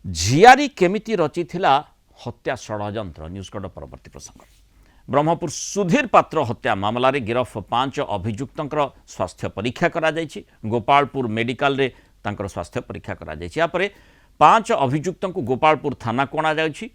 झियारी केमिति रचिथिला हत्या षड्यंत्र न्यूज कट परवर्ती प्रसंग ब्रह्मपुर सुधीर पात्र हत्या मामलें गिरफ 5 अभियुक्तर स्वास्थ्य परीक्षा करा जायछि। गोपालपुर मेडिकल रे तांकर स्वास्थ्य परीक्षा करा जायछि। या परे 5 अभियुक्त को गोपालपुर थाना को अणा जायछि।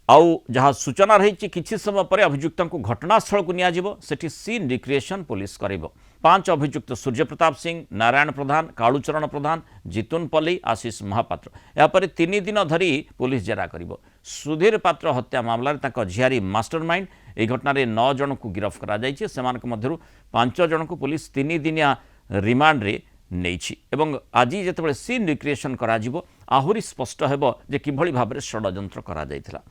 आउ जहाँ सूचना रही किछि समय पर अभियुक्त को घटनास्थल को नियाजिबो सेठी सीन रिक्रिएशन पुलिस करिबो। 5 अभियुक्त सूर्य प्रताप सिंह, नारायण प्रधान, कालूचरण प्रधान, जितुन पल्ली, आशीष महापात्र यापर 3 दिन धरी पुलिस जेरा करिबो। सुधीर पात्र हत्या मामला तांको झियारी मास्टरमाइंड ए घटना रे 9 जन को गिरफ करा जायछि। सेमानक मध्यरु 5 जन को पुलिस 3 दिनिया रिमांड रे नेछि। एवं आज जेतेबेले सीन रिक्रिएशन करा जिवो आहुरी स्पष्ट हेबो जे किभଳି भाबरे षड्यंत्र करा जायथिला।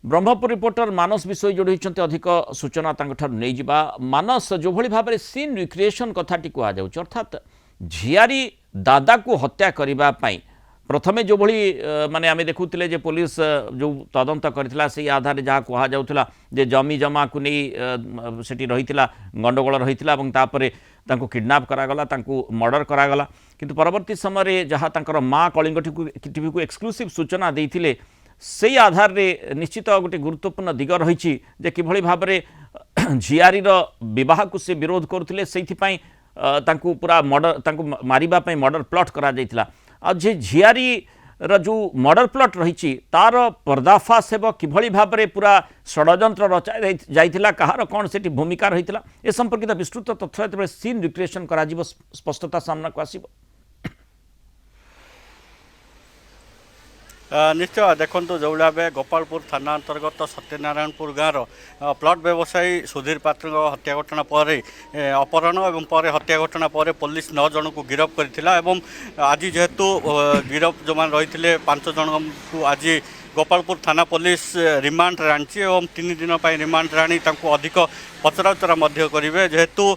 ब्रह्मपुर रिपोर्टर मानस विषय जोड़ी अधिक सूचना नहीं जा। मानस जो भली भाव में सीन रिक्रिएशन कथाटी कहु अर्थात झियारी दादा को हत्या करने प्रथमे जो भली माने आमे देखुतिले जे पुलिस जो तदंत करथिला से आधार जहाँ कहुला जे जमी जमा को नहीं सेठी रहीतिला गंडगोल रहीतिला एवं तापरे तांको किडनैप करागला, तांको मर्डर करागला। किंतु परवर्ती समय जहाँ तांकर माँ कलिंग टीवी को एक्सक्लूसिव सूचना देइथिले से आधार रे निश्चित गोटे गुरुत्वपूर्ण दिग रही जे किभଳି भाबरे झियारीर विवाह को से विरोध करथिले सेइथिपाई तांको पूरा मर्डर तांको मारिबा पई मर्डर प्लॉट करा जायतिला। आ जे झियारी र जो मर्डर प्लॉट रही तार पर्दाफाश हेब किभଳି भाबरे पूरा षड्यंत्र रचा जायतिला कहार कौन सेठी भूमिका रहीतिला ए संपर्कित विस्तृत तथ्य जेतेबेले सीन रिक्रिएशन करा जिवो स्पष्टता सामना को आसीबो। निश्चय देखो जो भाव गोपालपुर थाना अंतर्गत सत्यनारायणपुर गाँव प्लॉट व्यवसायी सुधीर पात्र हत्या घटना पर अपहरण और पर हत्या घटना पर पुलिस 9 जन को गिरफ्त करथिला। एवं आज जेहेतु गिरफ्त जो रही 5 जन को आज गोपालपुर थाना पुलिस रिमांड रे आनी और 3 दिन रिमांड आनी अधिक पचराउचरा करेंगे। जेहेतु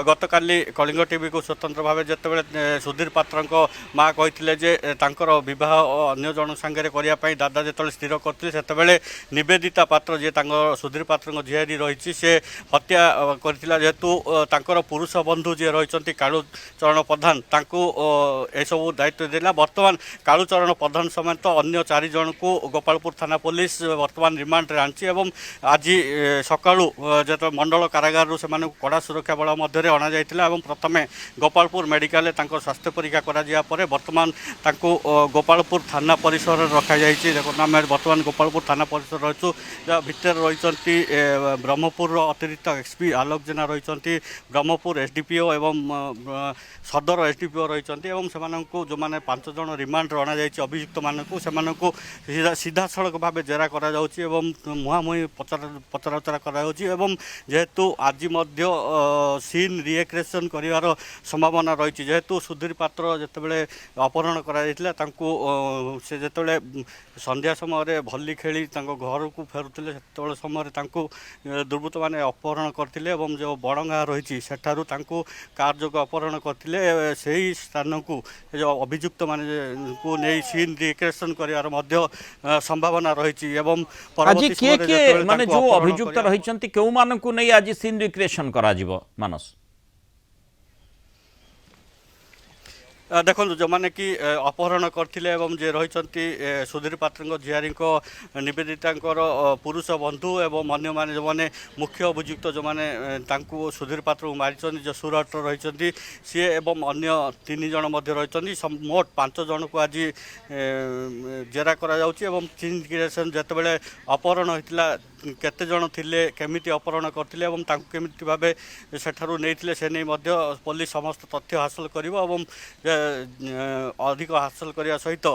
गतकाली कलिंग टीवी को स्वतंत्र भाव जितेबाला सुधीर पात्र माँ कही जे तांकर विवाह अन्य जन सांगे करने दादा जो स्थिर करते से निवेदिता पात्र जी सुधीर पात्र झियारी रही से हत्या करथिला। जेहेतु तांकर पुरुष बंधु जी रही कालूचरण प्रधान सब दायित्व देला। बर्तमान कालूचरण प्रधान समेत अन्य 4 जन को गोपालपुर थाना पुलिस बर्तमान रिमांड रे आनी और आज सकाळू जो मंडल कारागार से कड़ा सुरक्षा बल मध्य अणा जाइथिला और प्रथमे गोपालपुर मेडिकल स्वास्थ्य परीक्षा करा पर बर्तमान गोपालपुर थाना परिसर रखा जाइछि। देखो आम बर्तमान गोपालपुर थाना परिसर रहीचु भितर रही ब्रह्मपुर अतिरिक्त एसपी आलोक जेना रही ब्रह्मपुर एसडीपीओ एवं सदर एसडीपीओ रही जो मैंने 5 जन रिमांड अणा जाइछि अभियुक्त मानक से सीधा सड़क भाव जेरा करा जाउछि एवं मुहांमुही पचराउचरा करा जाउछि एवं जेहेतु आज सीन रिक्रिएशन कर संभावना रही। जेहेतु सुधीर पात्र जितेबाला अपहरण कराइथिला से जितेबाला संध्या समय भली खेली घर को फेरुले से समय दुर्बृत्त मैंने अपहरण करते जो बड़गाँ रही सेठारू कार जो अपहरण करते से ही स्थान को जो अभियुक्त मान को नहीं सीन रिक्रिएशन कर संभावना रही। माने जो अभियुक्त रही क्यों मान को नहीं आज सीन रिक्रिएशन करा जिवो मानस देखो जो मैंने कि अपहरण करते जे रही सुधीर पात्र झियारी निवेदिता पुरुष बंधु एवं अन्य माने जो मैंने मुख्य अभियुक्त जो मैंने सुधीर पात्र को मारी जो सुरट रही सी एवं अन्य 3 जन रही मोट 5 जन को आज जेरा करा सीन रिक्रिएशन जितेबाला अपहरण होता केते जन थिले केमिति अपहरण करथिले एवं तांको केमिति भाबे सेठारु नेइथिले से नै मध्य पुलिस समस्त तथ्य हासिल करिवो एवं अधिक हासिल करिया सहित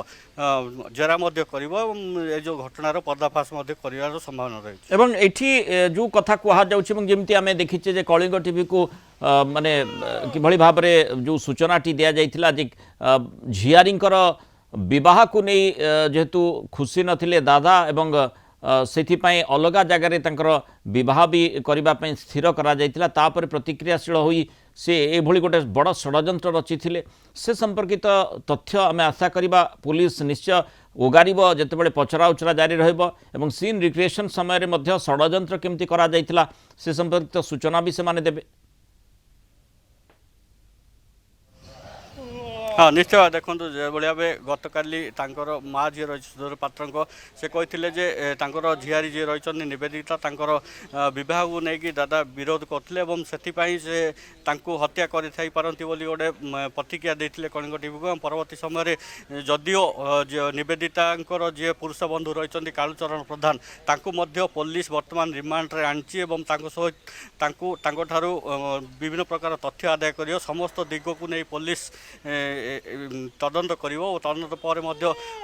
जेरा मध्य करिवो एवं ए जो घटनार पर्दाफाश मध्य करिवार संभावना रही। एवं एठी जो कथा कहा जाउछि एवं जेमिति आमे देखिचे जे कलिंग टीवी को माने किभଳି भाबरे जो सूचनाटी दिया जाइथिला जे झियारींकर विवाह को नै जेहेतु खुशी नथिले दादा एवं सेथिपाई अलग जगार बह भी करने स्थिर कर प्रतिक्रियाशील होई से एभली गोटे बड़ षड्यंत्र रचि से संपर्कित तथ्य आम आशा करवा पुलिस निश्चय ओगार जितेबाला पचराउचरा जारी रहिबो सीन रिक्रिएशन समय षड्यंत्र केमती करा जाइथिला से संपर्कित सूचना भी से माने देबे। हाँ निश्चय भाव देखो जो भाई गतकाली माँ जी रही सुधीर पात्र से कहते जे झियारी जी रही निवेदिता बह को लेकिन दादा विरोध करते से हत्या करती गोटे प्रतिक्रिया देते कलिंग टीवी को परवर्ती समय जदिओ निवेदिता जी पुरुष बंधु रही कालुचरण प्रधान पुलिस बर्तमान रिमांड रे आनी विभिन्न प्रकार तथ्य आदाय कर समस्त दिग को नहीं पुलिस तदंत कर तदंत पर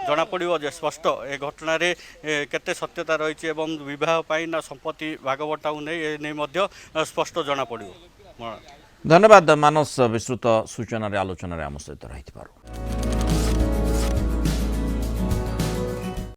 जना पड़ो जे स्पष्ट ए घटना केते सत्यता रही बह ना संपत्ति भागवटा नहीं स्पष्ट जना पड़ो। धन्यवाद मानस विस्तृत सूचना आलोचन आम सहित रही।